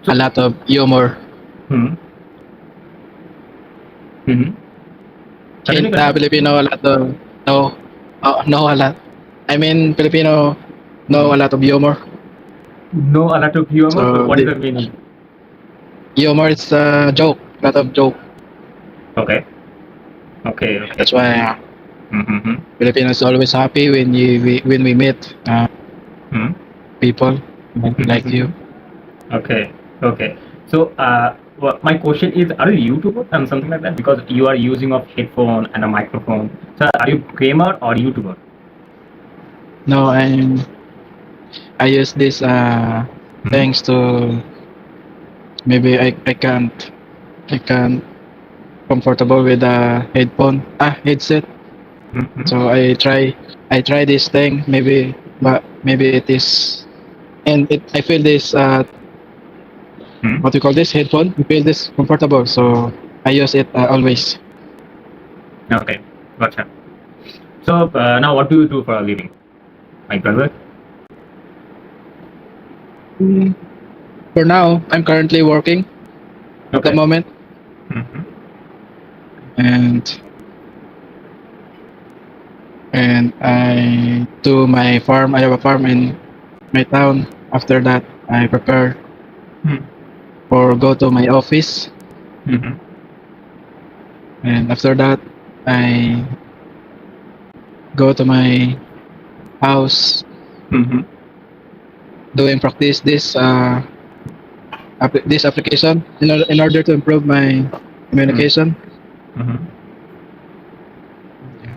a So, lot of humor hmm, hmm. in Continue, continue. Filipino. A lot of no, no, a lot. I mean, Filipino know a lot of humor. No, a lot of humor. So So what is the the meaning? humor is a joke, a lot of joke. Okay, okay, okay. That's why Mm-hmm. Filipinos always happy when when we meet Hmm. people like you. Okay, okay. So, my question is, are you YouTuber and something like that? Because you are using of headphone and a microphone. So, are you gamer or YouTuber? No, I use this Hmm. thanks to maybe I can't comfortable with a headset. Hmm. So I try this thing maybe, but maybe it is, and I feel this Hmm. what you call this headphone. I feel this comfortable, so I use it always. Okay, gotcha. So, now what do you do for a living, my brother? Mm, For now, I'm currently working at the Okay. moment, Hmm. and I do my farm. I have a farm in my town. After that, I prepare Hmm. for go to my office, Hmm. and after that, I go to my house Hmm. doing practice this application in order to improve my Hmm. communication. Hmm.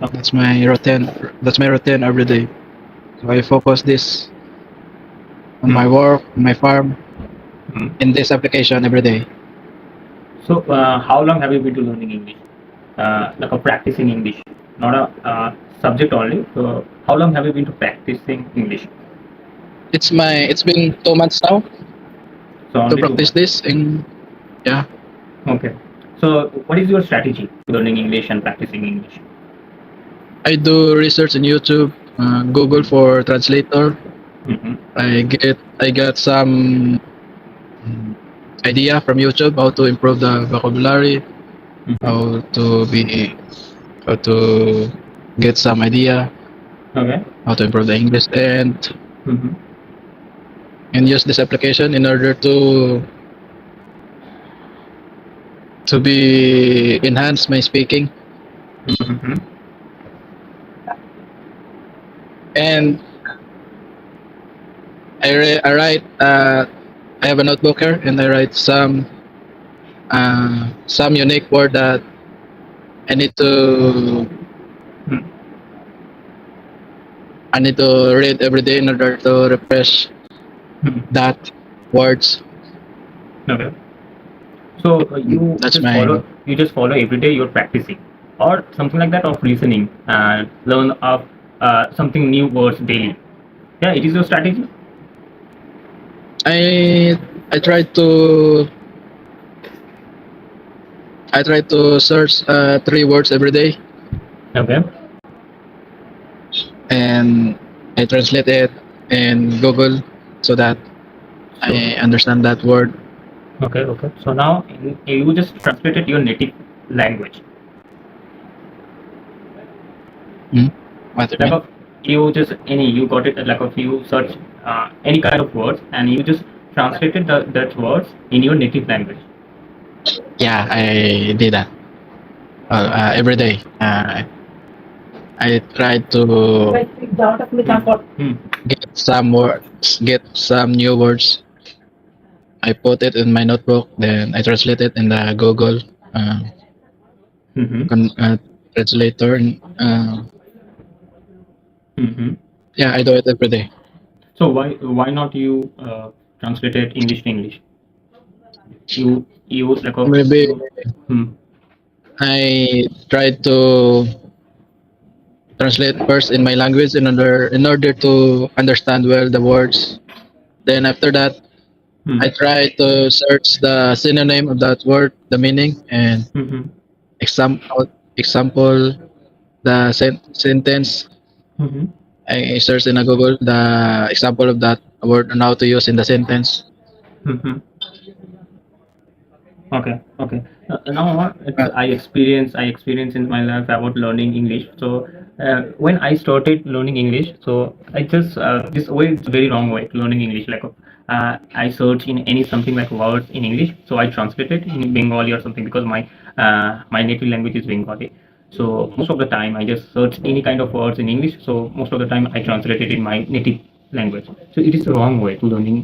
Okay. That's my routine. That's my routine every day. So I focus this on Hmm. my work, on my farm, Hmm. in this application every day. So, how long have you been to learning English? Like a practicing English, not a subject only. So, how long have you been to practicing English? It's been 2 months now So, to only two practice months. this, and yeah, Okay. So, what is your strategy to learning English and practicing English? I do research in YouTube, Google for translator. Hmm. I got some idea from YouTube how to improve the vocabulary, Hmm. how to be how to get some idea Okay. how to improve the English, Hmm. and use this application in order to be enhance my speaking. Hmm. And I write I have a notebook here, and I write some unique word that I need to I need to read every day in order to refresh Hmm. that words. Okay. So, That's my you just follow every day. You're practicing or something like that of listening and learn of something new words daily. Yeah, it is your strategy. I try to search 3 words every day, Okay. and I translate it in Google so that So, I understand that word. okay, okay. So now you just translated your native language. Hmm? What do you Like mean? of you just any you got it like of you search any kind of words and you just translated that words in your native language. Yeah, I did that Okay. every day. I try to Hmm. get some words, get some new words. I put it in my notebook, then I translate it in the Google uh, Hmm. translator. Hmm. Yeah, I do it every day. So why not you translated English to English? You like of Maybe you. Hmm. I try to translate first in my language in order to understand well the words. Then after that, Hmm. I try to search the synonym of that word, the meaning, and Hmm. example the sentence. Hmm. I search in a Google the example of that word and how to use in the sentence. Hmm. Okay, okay. Now it's Uh, I experience in my life about learning English. So when I started learning English, so I just this way it's very wrong way to learning English. Like I search in any something like words in English, so I translate it in Bengali or something because my native language is Bengali. So most of the time I just search any kind of words in English. So most of the time I translate it in my native language. So it is the wrong way to learning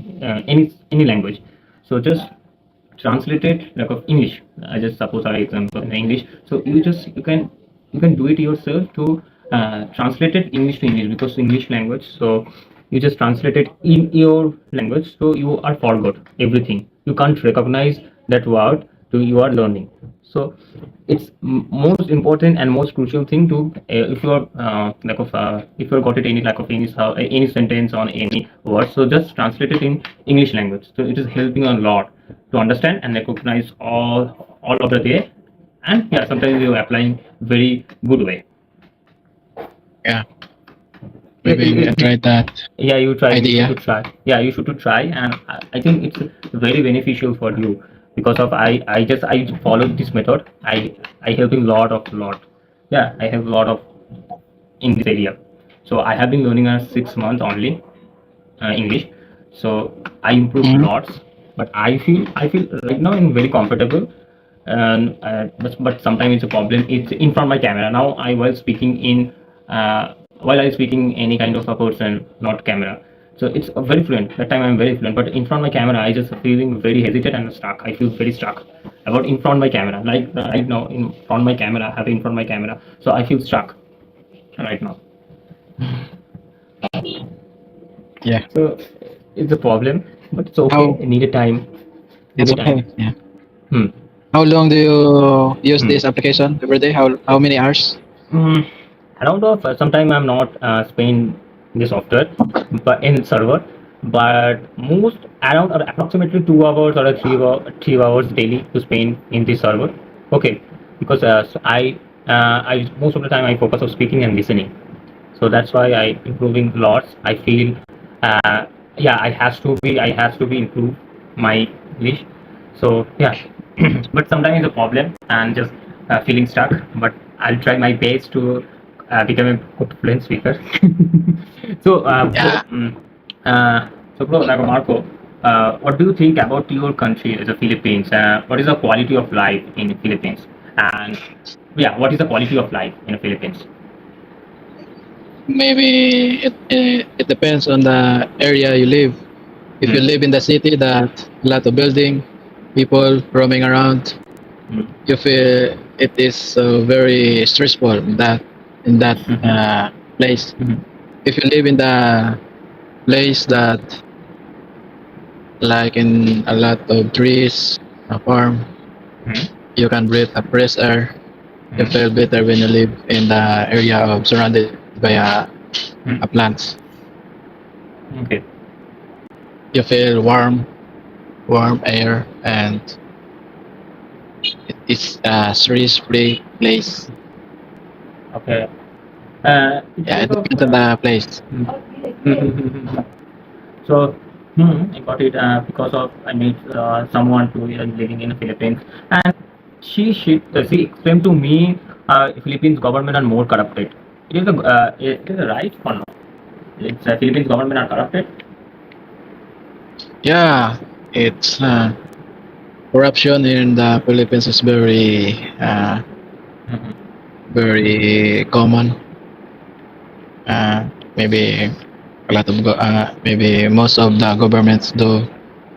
any language. So just translated like of English. I just suppose I example in English. So you can do it yourself to translate it English to English because English language. So you just translate it in your language. So you are forgot everything. You can't recognize that word to you are learning. So it's most important and most crucial thing to if you are if you got it any like of English any sentence on any word, so just translate it in English language. So it is helping a lot to understand and recognize all of the day, and yeah, sometimes you're applying very good way. yeah, It- maybe I it- it- tried that yeah, you should to idea. try. Yeah, you should to try, and I think it's very beneficial for you because of I followed this method. I helping lot. Yeah, I have a lot of in this area. So I have been learning 6 months only English. So I improved Mhm. lots, but I feel right now I'm very comfortable. And but sometimes it's a problem. It's in front of my camera. Now I was speaking in while I speaking any kind of a person, not camera. So it's very fluent. That time I'm very fluent, but in front of my camera, I just feeling very hesitant and stuck. I feel very stuck about in front of my camera. Like right now in front of my camera, I have in front of my camera. So I feel stuck right now. Yeah. So it's a problem, but it's okay. How I need a time. Need it's a time. okay. Yeah. Hmm. How long do you use Hmm. this application every day? How many hours? Mm, around of sometime I'm not spend the software, but in server, but most around or approximately 2 hours or 3 hours daily to spend in the server. Okay, because so I most of the time I focus on speaking and listening. So that's why I improving lots. I feel uh, yeah, I has to be improve my English. So yeah, but sometimes it's a problem and just feeling stuck, but I'll try my best to become a good fluent speaker. So Yeah. bro, like Marco, what do you think about your country as a Philippines? What is the quality of life in the Philippines? And yeah, what is the quality of life in the Philippines? Maybe it depends on the area you live. If you Hmm. live in the city that a lot of building, people roaming around, Hmm. you feel it is very stressful in that Hmm. place. Hmm. If you live in the place that like in a lot of trees, a farm, Hmm. you can breathe a fresh air. You Hmm. feel better when you live in the area of surrounded by a Hmm. plants. Okay. You feel warm air, and it's a stress-free place. Okay. Yeah, Because it of depends on the place. hmm. So I got it because of I met someone who is living in the Philippines, and she explained to me Philippines government are more corrupted. It is a right or not? It's Philippines government are corrupted. Yeah, it's corruption in the Philippines is Hmm. very common. Maybe maybe most of the governments do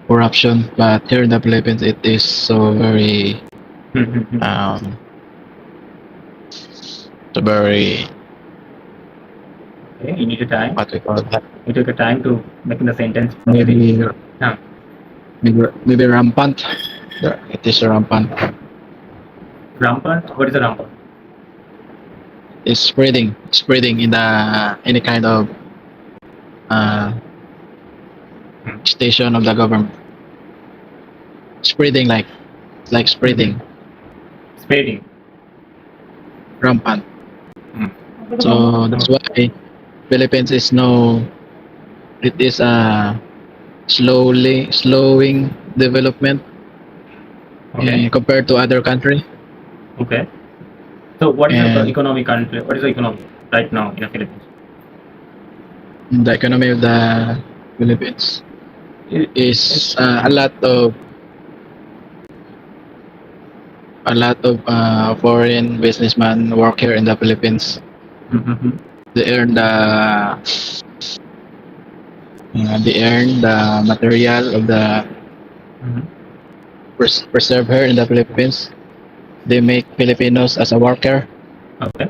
corruption, but here in the Philippines, it is so very um, so very Okay, you need a time. what we call that. You took a time to making the sentence properly. Maybe Huh. maybe rampant. Yeah, it is rampant. Rampant. What is a rampant? It's spreading in the any kind of uh, Hmm. station of the government. Spreading like Hmm. spreading Spreading. rampant. Hmm. So that's why Philippines is no. It is slowing development Okay. compared to other country. Okay. So what is the And economy currently? What is the economy right now in the Philippines? the economy of the Philippines It, is it's a lot of foreign businessmen work here in the Philippines. mm-hmm. They earn the material of the Mm-hmm. preserve here in the Philippines. They make Filipinos as a worker. Okay.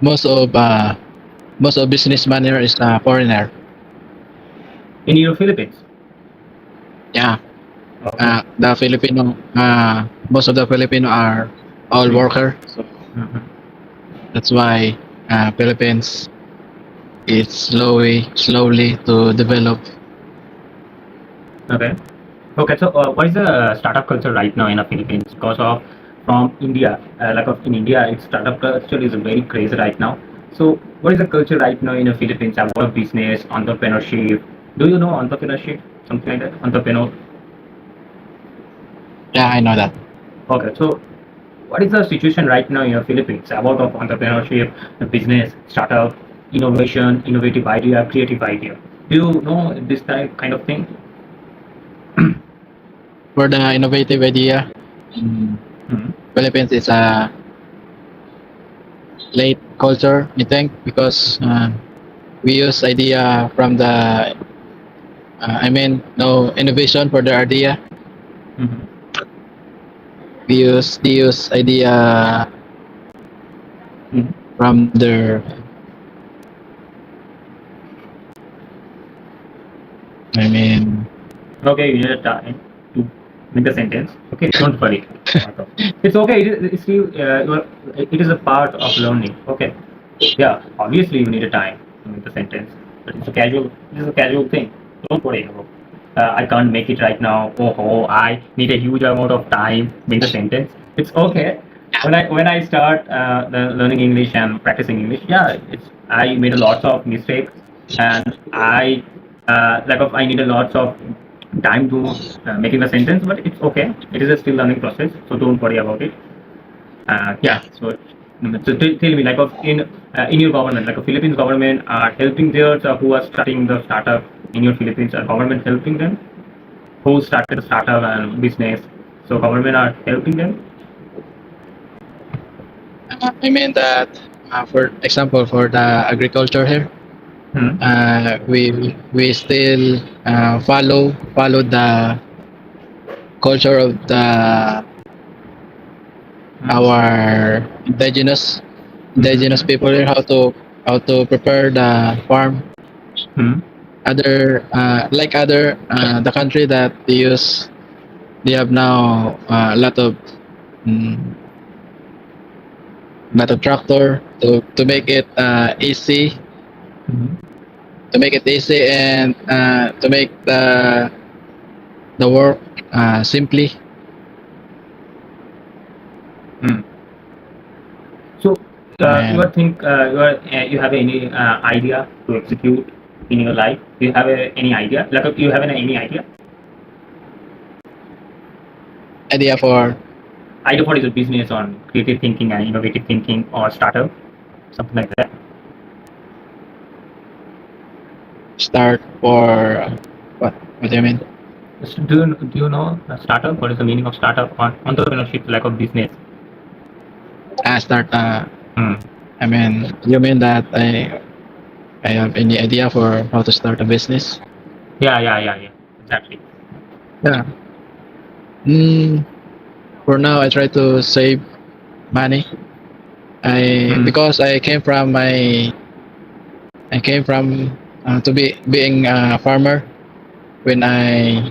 Most of uh, most of businessmen here is a foreigner. In your Philippines. Yeah, Okay. the Filipino most of the Filipino are all Mm-hmm. worker. So Mm-hmm. that's why Philippines is slowly to develop. Okay. Okay. So what is the startup culture right now in the Philippines? Because of from India, in India, its startup culture is very crazy right now. So what is the culture right now in the Philippines about business, entrepreneurship? Do you know entrepreneurship? Something like that. Entrepreneur. Yeah, I know that. Okay. So what is the situation right now in the Philippines about of entrepreneurship, business, startup, innovation, innovative idea, creative idea? Do you know this kind of thing? For the innovative idea, in Mhm. Philippines is a late culture, I think, because we use idea from the no innovation for the idea. Mhm. We use idea Mhm. from their I mean Okay, you need a time to make the sentence. Okay, don't worry. Part of it's okay. It's still it is a part of learning. Okay, yeah. Obviously, you need a time to make the sentence, but it's a casual. This is a casual thing. Don't worry about. I can't make it right now. Oh, I need a huge amount of time to make the sentence. It's okay. When I start learning English and practicing English, yeah, it's I made a lots of mistakes and I need a lots of time to making the sentence, but it's okay. It is a still learning process, so don't worry about it. yeah. Yeah. So tell me, in your government, like a Philippines government are helping theirs who are starting the startup in your Philippines. Are government helping them who started the startup and business? So government are helping them. I mean that for example for the agriculture here, Hmm. we still follow the culture of the Hmm. our indigenous Hmm. people here how to prepare the farm. Hmm. Other like other the country that they have now mm, a lot of tractor to make it easy Hmm. and to make the work simply. Hmm. So, And you have any idea to execute in your life? Do you have any idea? You have any idea for idea for is a business on creative thinking and innovative thinking or startup, something like that? start for what do you mean? So do you know a startup? What is the meaning of startup on entrepreneurship, like a business? Start Hmm. I mean you mean that I have any idea for how to start a business? Yeah. Exactly. Yeah. Mm, for now, I try to save money. I Hmm. because I came from to be being a farmer when I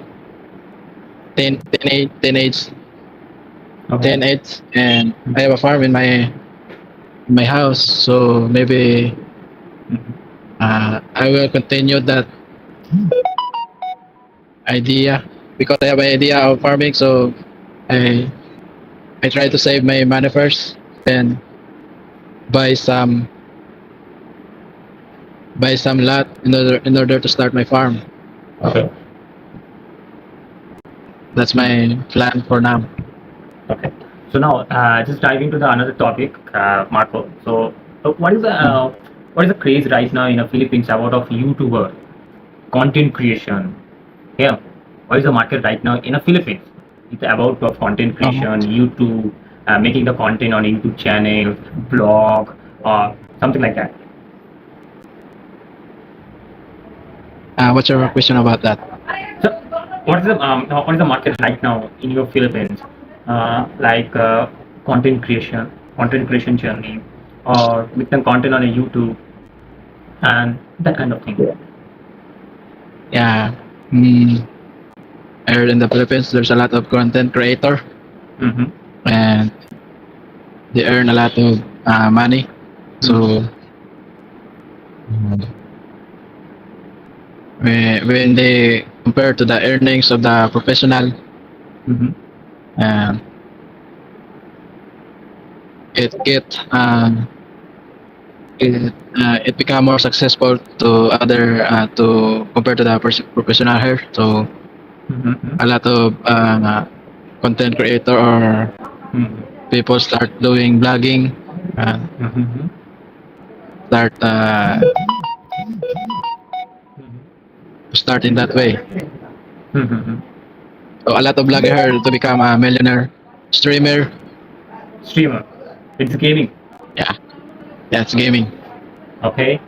teenage Okay. teenage and I have Hmm. a farm in my house. So maybe Hmm. I will continue that idea because I have an idea of farming. So I I try to save my money first, then buy some buy some lot in order to start my farm. Okay. That's Mhm. my plan for now. Okay. So now, just diving to the another topic, Marco. So, Mm. what is the craze right now in the Philippines about of YouTuber content creation? Yeah, what is the market right now in the Philippines? It's about of content Oh, creation, YouTube, making the content on YouTube channel, blog, or something like that. what's your question about that? So, what is the market right now in your Philippines? Like content creation journey, or with the content on a YouTube and that kind of thing. Yeah. Mm, I heard in the Philippines there's a lot of content creator Mm-hmm. and they earn a lot of money. Mm-hmm. So when they compare to the earnings of the professional, Mm-hmm. uh, it it become more successful to other to compare to the professional here. So Mm-hmm. a lot of content creator or people start doing blogging, uh, Mm-hmm. start start in that way. Mm-hmm. So a lot of blogger here to become a millionaire streamer. Streamer, it's gaming. Yeah, that's gaming. Okay.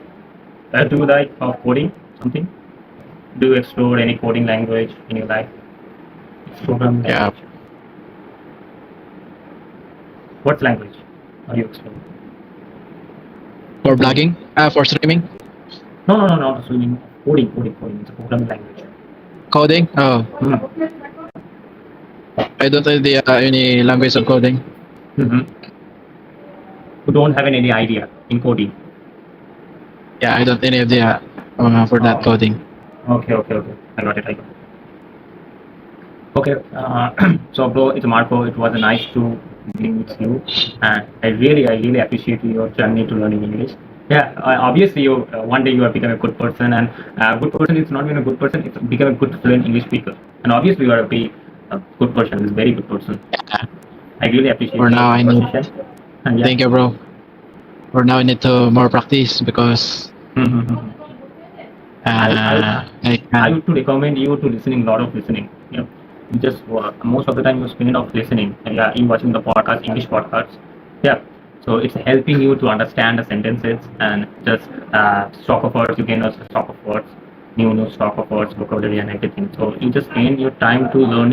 Do you like coding something? Do you explore any coding language in your life? It's programming Yeah, language. What language are you exploring? for Coding. blogging, for streaming, No, not swimming. Coding. It's a programming language. coding. Oh, Mm. I don't know the any language of coding. Mm-hmm. You don't have any idea in coding. Yeah, I don't any idea for that Oh, coding. okay. I got it. Okay, so bro, it's Marco. It was nice to be with you, and I really appreciate your journey to learning English. Yeah, obviously, you one day you have become a good person, and good person is not even a good person; it's become a good fluent English speaker. And obviously, you are a good person, a very good person. Yeah, I really appreciate for your now I need. conversation. And yeah, Thank you, bro. For now I need to more practice because mm-hmm. I I I can't. would to recommend you to listening lot of listening. You know, you just most of the time you spend of listening. Yeah, in watching the podcast, English podcasts. Yeah, so it's helping you to understand the sentences and just stock of words. You gain a stock of words, new stock of words, vocabulary and everything. So you just spend your time to learning